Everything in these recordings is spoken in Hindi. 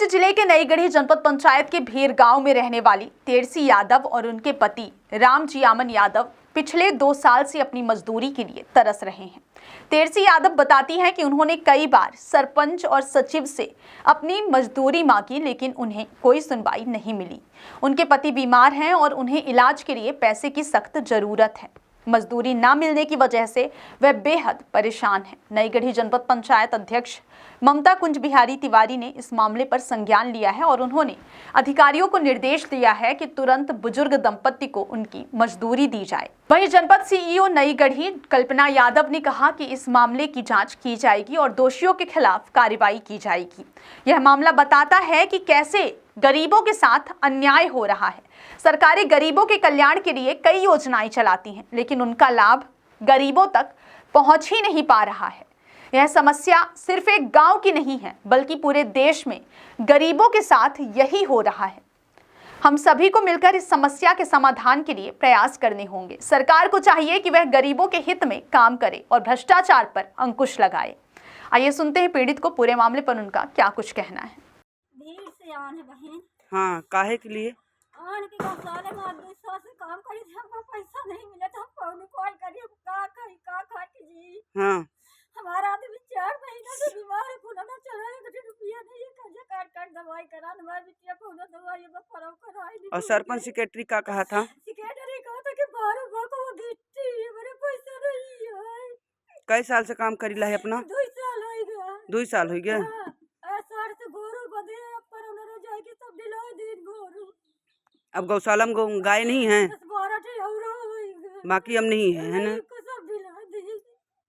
साहिबगंज जिले के नईगढ़ी जनपद पंचायत के भीर गांव में रहने वाली तेरसी यादव और उनके पति रामजियामन यादव पिछले 2 साल से अपनी मजदूरी के लिए तरस रहे हैं। तेरसी यादव बताती हैं कि उन्होंने कई बार सरपंच और सचिव से अपनी मजदूरी मांगी, लेकिन उन्हें कोई सुनवाई नहीं मिली। उनके पति बीमार हैं और उन्हें इलाज के लिए पैसे की सख्त जरूरत है। मजदूरी ना मिलने की वजह से वह बेहद परेशान हैं। नईगढ़ी जनपद पंचायत अध्यक्ष ममता कुंज बिहारी तिवारी ने इस मामले पर संज्ञान लिया है और उन्होंने अधिकारियों को निर्देश दिया है कि तुरंत बुजुर्ग दंपति को उनकी मजदूरी दी जाए। वहीं जनपद सीईओ नईगढ़ी कल्पना यादव ने कहा कि इस मामले की जांच की जाएगी और दोषियों के खिलाफ कार्रवाई की जाएगी। यह मामला बताता है कि कैसे गरीबों के साथ अन्याय हो रहा है। सरकारें गरीबों के कल्याण के लिए कई योजनाएं चलाती हैं, लेकिन उनका लाभ गरीबों तक पहुंच ही नहीं पा रहा है। यह समस्या सिर्फ एक गांव की नहीं है, बल्कि पूरे देश में गरीबों के साथ यही हो रहा है। हम सभी को मिलकर इस समस्या के समाधान के लिए प्रयास करने होंगे। सरकार को चाहिए कि वह गरीबों के हित में काम करे और भ्रष्टाचार पर अंकुश लगाए। आइए सुनते हैं पीड़ित को पूरे मामले पर उनका क्या कुछ कहना है। भीड़ से आन है बहन। हाँ, काहे के लिए? आन के गौशाले में आदमी सौ से काम करी थी, हमको पैसा नहीं मिला तो हम कौन कॉल करिए का कही का खा के जी। हाँ, हमारा आदमी 4 महीना से बीमार है, पुनः ना चला है, कुछ रुपया नहीं है, कर्जा काट काट दवाई करा हमारी बिटिया पुनः दवाई में फरक कराई। और सरपंच सेक्रेटरी का कहा था? सेक्रेटरी कहा था कि 12 को वो गिट्टी मेरे पैसा नहीं है। कई साल से काम करी है अपना? 2 साल हो गया। 2 साल हो गया। ऐसा से गोरू बदे पर उन्होंने जाके सब दिला दिन गोरू। अब गौशाला में गाय नहीं है, 12 ठी और होई बाकी अब नहीं है ना? सब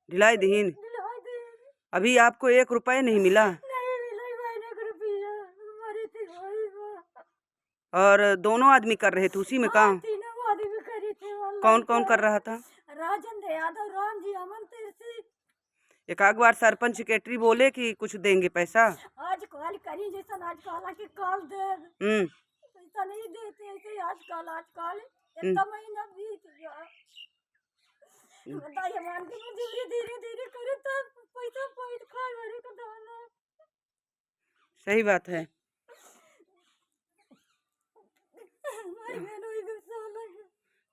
ढिलाई दीन। अभी आपको 1 रुपया नहीं मिला? नहीं मिला मैंने 1 रुपया, मरी थी वही। और दोनों आदमी कर रहे थे उसी में काम? तीनों आदमी करी थे। कौन कौन कर रहा था? राजेंद्र यादव, रामजियामन, तेरसी। एक आध बार सरपंच सेक्रेटरी बोले कि कुछ देंगे पैसा? आज कॉल करी जैसा आज कॉल कि कॉल दे। पैसा नहीं देते ऐसे आज कॉल इतना महीना बीत गया। बताइए मान के मजदूरी धीरे धीरे करे तब पैसा पैद खाए वाले का दाना। सही बात है।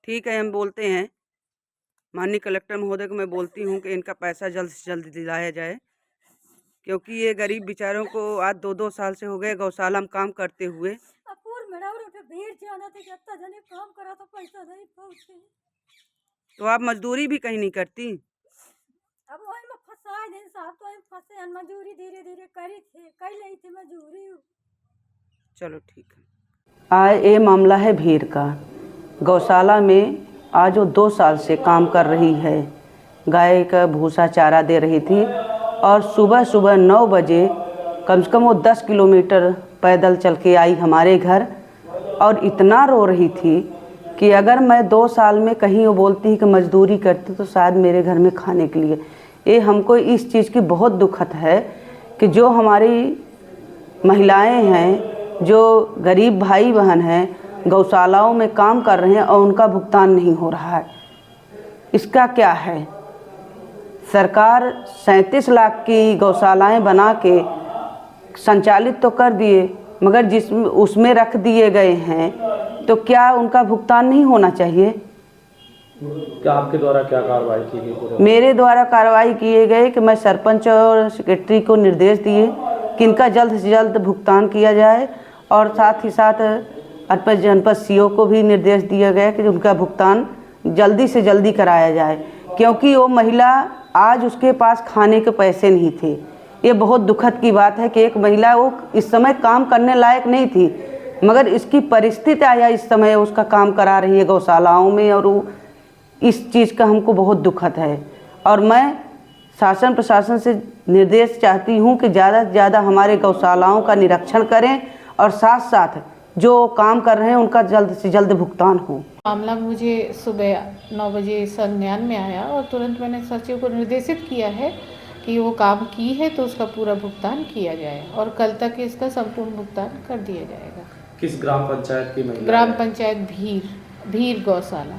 ठीक है, हम बोलते हैं माननीय कलेक्टर महोदय को। मैं बोलती हूँ कि इनका पैसा जल्द से जल्द दिलाया जाए, क्योंकि ये गरीब बेचारों को आज 2-2 साल से हो गए गौशाला में काम करते हुए। भीड़ जाना था, कितना जने काम करा तो पैसा नहीं पहुंचे। तो आप मजदूरी भी कहीं नहीं करती? अब वही में फंसाए दिन साहब, तो फंसे मजदूरी धीरे धीरे करी थे, कई ली थी मजदूरी। चलो ठीक है। आज ये मामला है भीड़ का। गौशाला में आज वो 2 साल से काम कर रही है। गाय का भूसा चारा दे रही थी और सुबह सुबह 9 बजे कम से कम वो 10 किलोमीटर पैदल चल के आई हमारे घर और इतना रो रही थी कि अगर मैं 2 साल में कहीं वो बोलती कि मजदूरी करती तो शायद मेरे घर में खाने के लिए। ये हमको इस चीज़ की बहुत दुखत है कि जो हमारी महिलाएं हैं, जो गरीब भाई बहन हैं, गौशालाओं में काम कर रहे हैं और उनका भुगतान नहीं हो रहा है। इसका क्या है? सरकार 37 लाख की गौशालाएं बना के संचालित तो कर दिए, मगर जिसमें उसमें रख दिए गए हैं तो क्या उनका भुगतान नहीं होना चाहिए? क्या आपके द्वारा क्या कार्रवाई की गई? मेरे द्वारा कार्रवाई किए गए कि मैं सरपंच और सेक्रेटरी को निर्देश दिए कि इनका जल्द से जल्द भुगतान किया जाए और साथ ही साथ अर्पण जनपद सीओ को भी निर्देश दिया गया कि उनका भुगतान जल्दी से जल्दी कराया जाए, क्योंकि वो महिला आज उसके पास खाने के पैसे नहीं थे। ये बहुत दुखद की बात है कि एक महिला वो इस समय काम करने लायक नहीं थी, मगर इसकी परिस्थिति आया इस समय उसका काम करा रही है गौशालाओं में, और वो इस चीज़ का हमको बहुत दुखद है। और मैं शासन प्रशासन से निर्देश चाहती हूँ कि ज़्यादा से ज़्यादा हमारे गौशालाओं का निरीक्षण करें और साथ साथ जो काम कर रहे हैं उनका जल्द से जल्द भुगतान हो। मामला मुझे सुबह 9 बजे संज्ञान में आया और तुरंत मैंने सचिव को निर्देशित किया है कि वो काम की है तो उसका पूरा भुगतान किया जाए और कल तक इसका संपूर्ण भुगतान कर दिया जाएगा। किस ग्राम पंचायत की महिला? ग्राम पंचायत भीर गौशाला।